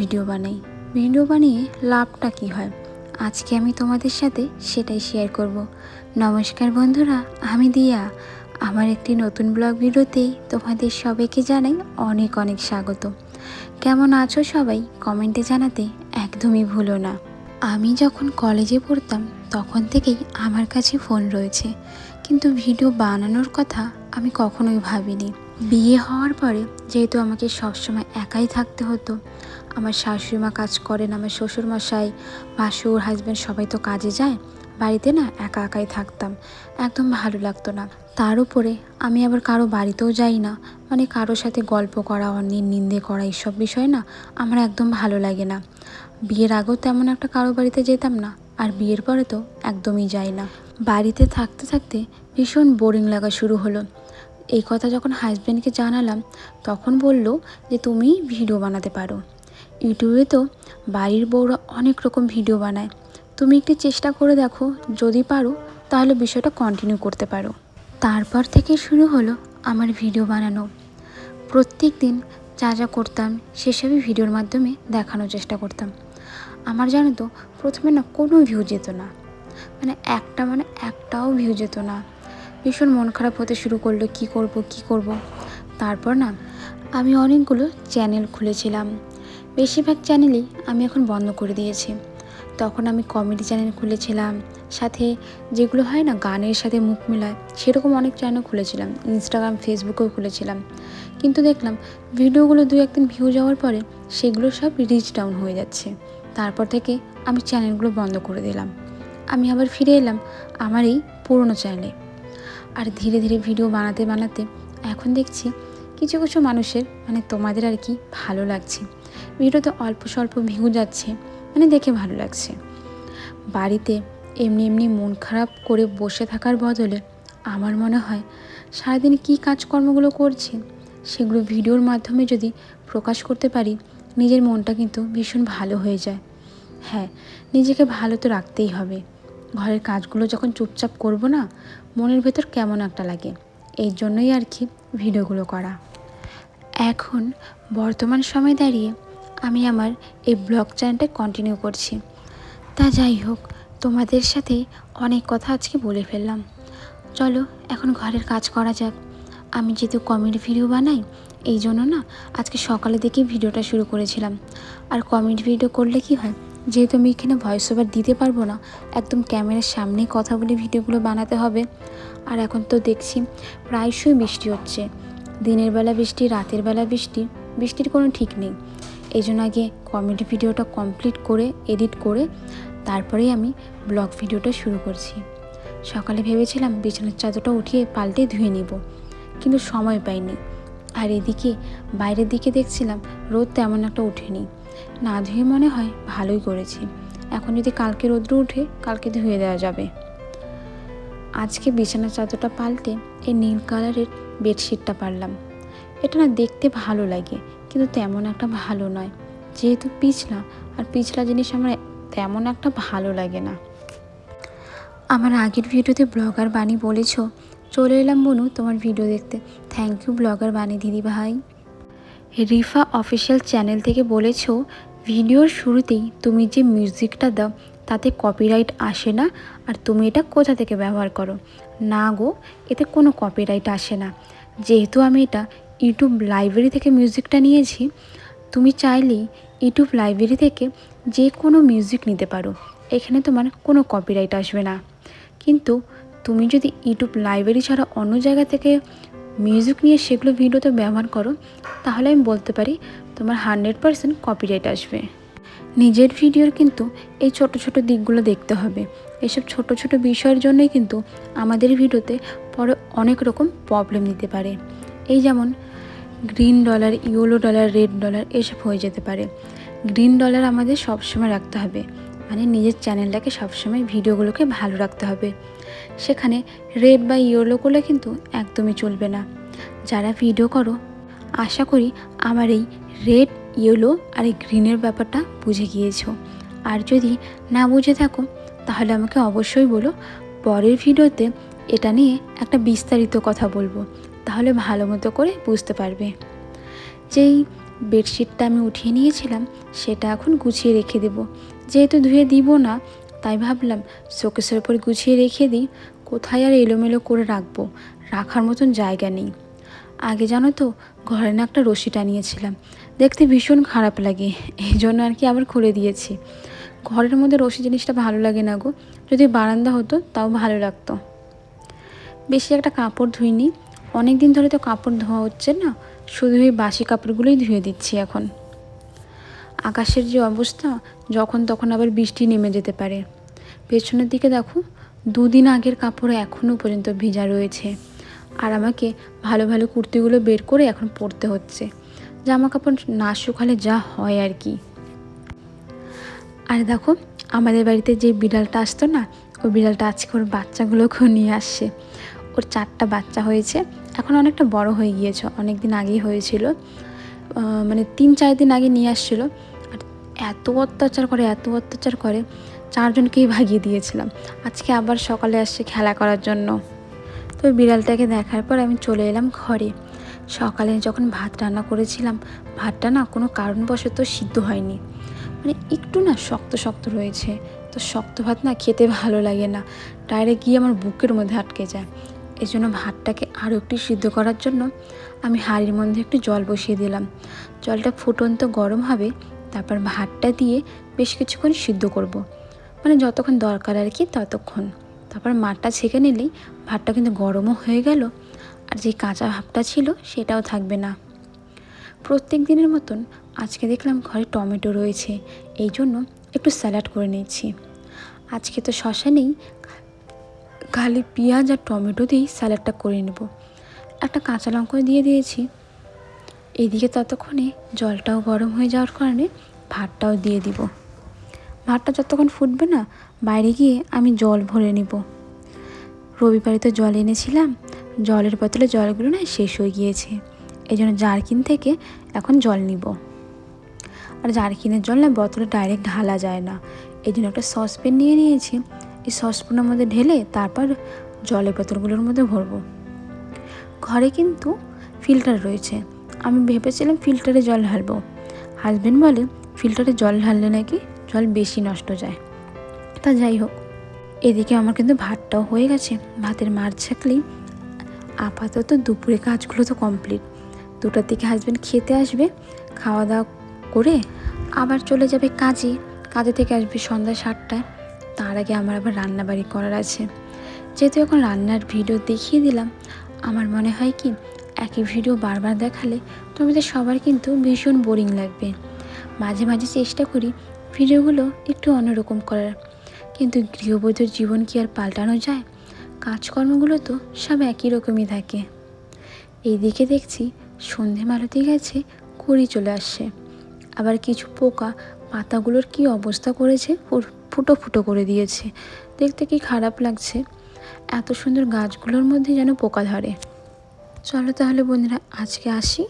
Video বানাই, video বানিয়ে লাভটা কী হয় আজকে আমি তোমাদের সাথে সেটাই শেয়ার করব। নমস্কার বন্ধুরা, আমি দিয়া। আমার একটি নতুন ব্লগ ভিডিওতে তোমাদের সবাইকে জানাই অনেক অনেক স্বাগত। কেমন আছো সবাই কমেন্টে জানাতে একদমই ভুলো না। আমি যখন কলেজে পড়তাম তখন থেকেই আমার কাছে ফোন রয়েছে, কিন্তু ভিডিও বানানোর কথা আমি কখনোই ভাবিনি। বিয়ে হওয়ার পরে যেহেতু আমাকে সবসময় একাই থাকতে হতো, আমার শাশুড়ি মা কাজ করেন, আমার শ্বশুরমশাই, ভাসুর, হাজব্যান্ড সবাই তো কাজে যায়, বাড়িতে না একা একাই থাকতাম, একদম ভালো লাগতো না। তার উপরে আমি আবার কারো বাড়িতেও যাই না, মানে কারোর সাথে গল্প করা, অন্যের নিন্দে করা, এইসব বিষয় না আমার একদম ভালো লাগে না। বিয়ের আগেও তেমন একটা কারো বাড়িতে যেতাম না, আর বিয়ের পরে তো একদমই যাই না। বাড়িতে থাকতে থাকতে ভীষণ বোরিং লাগা শুরু হলো। এই কথা যখন হাজব্যান্ডকে জানালাম তখন বলল যে তুমি ভিডিও বানাতে পারো, ইউটিউবে তো বাড়ির বউরা অনেক রকম ভিডিও বানায়, তুমি একটু চেষ্টা করে দেখো, যদি পারো তাহলে বিষয়টা কন্টিনিউ করতে পারো। তারপর থেকে শুরু হলো আমার ভিডিও বানানো। প্রত্যেক দিন যা যা করতাম সেসবই ভিডিওর মাধ্যমে দেখানোর চেষ্টা করতাম। আমার জানো তো প্রথমে না কোনো ভিউ যেত না, মানে একটাও ভিউ যেত না। ভীষণ মন খারাপ হতে শুরু করলো, কি করব। তারপর না আমি অনেকগুলো চ্যানেল খুলেছিলাম, বেশিরভাগ চ্যানেলই আমি এখন বন্ধ করে দিয়েছি। তখন আমি কমেডি চ্যানেল খুলেছিলাম, সাথে যেগুলো হয় না গানের সাথে মুখ মেলায়, সেরকম অনেক চ্যানেল খুলেছিলাম, ইনস্টাগ্রাম, ফেসবুকেও খুলেছিলাম। কিন্তু দেখলাম ভিডিওগুলো 2-1 দিন ভিউ যাওয়ার পরে সেগুলো সব রিচ ডাউন হয়ে যাচ্ছে। তারপর থেকে আমি চ্যানেলগুলো বন্ধ করে দিলাম। আমি আবার ফিরে এলাম আমার এই পুরনো চ্যানেলে। আর ধীরে ধীরে ভিডিও বানাতে বানাতে এখন দেখছি কিছু কিছু মানুষের, মানে তোমাদের আর কি, ভালো লাগছে, ভিডিওতে অল্প স্বল্প ভিউ যাচ্ছে, মানে দেখে ভালো লাগছে। বাড়িতে এমনি এমনি মন খারাপ করে বসে থাকার বদলে আমার মনে হয় সারাদিন কী কাজকর্মগুলো করছি সেগুলো ভিডিওর মাধ্যমে যদি প্রকাশ করতে পারি, নিজের মনটা কিন্তু ভীষণ ভালো হয়ে যায়। হ্যাঁ, নিজেকে ভালো তো রাখতেই হবে। ঘরের কাজগুলো যখন চুপচাপ করব না, মনের ভেতর কেমন একটা লাগে, এই জন্যই আর কি ভিডিওগুলো করা। এখন বর্তমান সময় দাঁড়িয়ে আমি আমার এই ব্লগ চ্যানেলটা কন্টিনিউ করছি। তা যাই হোক, তোমাদের সাথে অনেক কথা আজকে বলে ফেললাম, চলো এখন ঘরের কাজ করা যাক। আমি যেহেতু কমেডি ভিডিও বানাই, এই জন্য না আজকে সকালে দেখেই ভিডিওটা শুরু করেছিলাম। আর কমেডি ভিডিও করলে কি হয়, যেহেতু আমি এখানে ভয়েস ওভার দিতে পারবো না, একদম ক্যামেরার সামনেই কথা বলে ভিডিওগুলো বানাতে হবে। আর এখন তো দেখছি প্রায়শই বৃষ্টি হচ্ছে, দিনের বেলা বৃষ্টি, রাতের বেলা বৃষ্টি, বৃষ্টির কোনো ঠিক নেই। এই জন্য আগে কমেডি ভিডিওটা কমপ্লিট করে এডিট করে তারপরেই আমি ব্লগ ভিডিওটা শুরু করছি। সকালে ভেবেছিলাম বিছানার চাদরটা উঠিয়ে পাল্টে ধুয়ে নিব, কিন্তু সময় পাইনি। আর এদিকে বাইরের দিকে দেখছিলাম রোদ তেমন একটা ওঠেনি, না ধুয়ে মনে হয় ভালোই করেছি। এখন যদি কালকে রোদ্র উঠে কালকে ধুয়ে দেওয়া যাবে। আজকে বিছানার চাদরটা পাল্টে এই নীল কালারের বেডশিটটা পারলাম। এটা না দেখতে ভালো লাগে, কিন্তু তেমন একটা ভালো নয়, যেহেতু পিছলা, আর পিছলা জিনিস আমার তেমন একটা ভালো লাগে না। আমার আগের ভিডিওতে ব্লগার বাণী বলেছ, চলে এলাম বনু তোমার ভিডিও দেখতে। থ্যাংক ইউ ব্লগার বাণী দিদি ভাই। রিফা অফিসিয়াল চ্যানেল থেকে বলেছ, ভিডিওর শুরুতেই তুমি যে মিউজিকটা দাও তাতে কপিরাইট আসে না, আর তুমি এটা কোথা থেকে ব্যবহার করো? না গো, এতে কোনো কপিরাইট আসে না, যেহেতু আমি এটা ইউটিউব লাইব্রেরি থেকে মিউজিকটা নিয়েছি। তুমি চাইলেই ইউটিউব লাইব্রেরি থেকে যে কোনো মিউজিক নিতে পারো, এখানে তোমার কোনো কপিরাইট আসবে না। কিন্তু তুমি যদি ইউটিউব লাইব্রেরি ছাড়া অন্য জায়গা থেকে মিউজিক নিয়ে সেগুলো ভিডিওতে ব্যবহার করো, তাহলে আমি বলতে পারি তোমার 100% কপিরাইট আসবে। নিজের ভিডিওর কিন্তু এই ছোট ছোট দিকগুলো দেখতে হবে। এসব ছোট ছোট বিষয়ের জন্যই কিন্তু আমাদের ভিডিওতে পরে অনেক রকম প্রবলেম দিতে পারে। এই যেমন green dollar, yellow dollar, red dollar এসব হয়ে যেতে পারে। গ্রিন ডলার আমাদের সবসময় রাখতে হবে, মানে নিজের চ্যানেলটাকে সবসময় ভিডিওগুলোকে ভালো রাখতে হবে। সেখানে রেড বা ইয়েলো করলে কিন্তু একদমই চলবে না। যারা ভিডিও করো আশা করি আমার এই রেড, ইয়েলো আর এই গ্রিনের ব্যাপারটা বুঝে গিয়েছো। আর যদি না বুঝে থাকো তাহলে আমাকে অবশ্যই বলো, পরের ভিডিওতে এটা নিয়ে একটা বিস্তারিত কথা বলবো, তাহলে ভালো মতো করে বুঝতে পারবে। যেই বেডশিটটা আমি উঠিয়ে নিয়েছিলাম, সেটা এখন গুছিয়ে রেখে দেব। যেহেতু ধুয়ে দিব না, তাই ভাবলাম শোকেসের ওপর গুছিয়ে রেখে দিই। কোথায় আর এলোমেলো করে রাখবো, রাখার মতন জায়গা নেই। আগে জানো তো, ঘরে না একটা রশি টানিয়েছিলাম, দেখতে ভীষণ খারাপ লাগে, এই জন্য আর কি আবার খুলে দিয়েছি। ঘরের মধ্যে রশি জিনিসটা ভালো লাগে না গো, যদি বারান্দা হতো তাও ভালো লাগতো। বেশি একটা কাপড় ধুইনি, অনেক দিন ধরে তো কাপড় ধোয়া হচ্ছে না, শুধু এই বাসি কাপড়গুলোই ধুয়ে দিচ্ছি এখন। আকাশের যে অবস্থা, যখন তখন আবার বৃষ্টি নেমে যেতে পারে। পেছনের দিকে দেখো, 2 দিন আগের কাপড় এখনও পর্যন্ত ভিজা রয়েছে, আর আমাকে ভালো ভালো কুর্তিগুলো বের করে এখন পরতে হচ্ছে। জামা কাপড় না শুকালে যা হয় আর কি। আর দেখো, আমাদের বাড়িতে যে বিড়ালটা আসতো না, ওই বিড়ালটা আজকে ওর বাচ্চাগুলোকেও নিয়ে আসছে। ওর 4টা বাচ্চা হয়েছে, এখন অনেকটা বড় হয়ে গিয়েছে, অনেক দিন আগেই হয়েছিল, মানে 3-4 দিন আগে নিয়ে আসছিলো। আর এত অত্যাচার করে 4জনকেই ভাগিয়ে দিয়েছিলাম। আজকে আবার সকালে আসছে খেলা করার জন্য। তো বিড়ালটাকে দেখার পর আমি চলে এলাম ঘরে। সকালে যখন ভাত রান্না করেছিলাম, ভাতটা না কোনো কারণবশত সিদ্ধ হয়নি, মানে একটু না শক্ত শক্ত রয়েছে। তো শক্ত ভাত না খেতে ভালো লাগে না, ডাইরেক্ট গিয়ে আমার বুকের মধ্যে আটকে যায়। এই জন্য ভাতটাকে আরও একটু সিদ্ধ করার জন্য আমি হাঁড়ির মধ্যে একটু জল বসিয়ে দিলাম। জলটা ফুটন্ত গরম হবে, তারপর ভাতটা দিয়ে বেশ কিছুক্ষণ সিদ্ধ করব, মানে যতক্ষণ দরকার আর কি ততক্ষণ। তারপর মাঠটা ছেঁকে নিলেই ভাতটা কিন্তু গরমও হয়ে গেল, আর যে কাঁচা ভাবটা ছিল সেটাও থাকবে না। প্রত্যেক দিনের মতন আজকে দেখলাম ঘরে টমেটো রয়েছে, এই জন্য একটু স্যালাড করে নিচ্ছি। আজকে তো শসা নেই, খালি পেঁয়াজ আর টমেটো দিয়েই স্যালাডটা করে নেব। একটা কাঁচা লঙ্কা দিয়ে দিয়েছি। এইদিকে ততক্ষণে জলটাও গরম হয়ে যাওয়ার কারণে ভাতটাও দিয়ে দিব। ভাতটা যতক্ষণ ফুটবে না, বাইরে গিয়ে আমি জল ভরে নিব। রবিবারে তো জল এনেছিলাম, জলের বোতলে জলগুলো না শেষ হয়ে গিয়েছে, এই জন্য জারকিন থেকে এখন জল নিব। আর জারকিনের জল না বোতলে ডাইরেক্ট ঢালা যায় না, এই জন্য একটা সসপ্যান নিয়ে নিয়েছি। এই সসপ্যানের মধ্যে ঢেলে তারপর জলের বোতলগুলোর মধ্যে ভরবো। ঘরে কিন্তু ফিল্টার রয়েছে, আমি ভেবেছিলাম ফিল্টারে জল ঢালবো। হাজব্যান্ড বলে ফিল্টারে জল ঢাললে নাকি জল বেশি নষ্ট যায়। তা যাই হোক, এদিকে আমার কিন্তু ভাতটাও হয়ে গেছে। ভাতের মার ছাকলেই আপাতত দুপুরে কাজগুলো তো কমপ্লিট। 2টার দিকে হাজব্যান্ড খেতে আসবে, খাওয়া দাওয়া করে আবার চলে যাবে কাজে। কাজে থেকে আসবে সন্ধ্যা 7টায়। তার আগে আমার আবার রান্নাবাড়ি করার আছে। যেহেতু এখন রান্নার ভিডিও দেখিয়ে দিলাম, আমার মনে হয় কি একই ভিডিও বারবার দেখালে তোমাদের সবার কিন্তু ভীষণ বোরিং লাগবে। মাঝে মাঝে চেষ্টা করি ভিডিওগুলো একটু অন্যরকম করার, কিন্তু গৃহবধূর জীবন কি আর পাল্টানো যায়? কাজকর্মগুলো তো সব একই রকমই থাকে। এইদিকে দেখছি সন্ধে মালতি গেছে, কুড়ি চলে আসছে। আবার কিছু পোকা পাতাগুলোর কি অবস্থা করেছে, ফুটো ফুটো করে দিয়েছে, দেখতে কি খারাপ লাগছে। এত সুন্দর গাছগুলোর মধ্যে যেন পোকা ধরে। চলো তাহলে বন্ধুরা, আজকে আসি।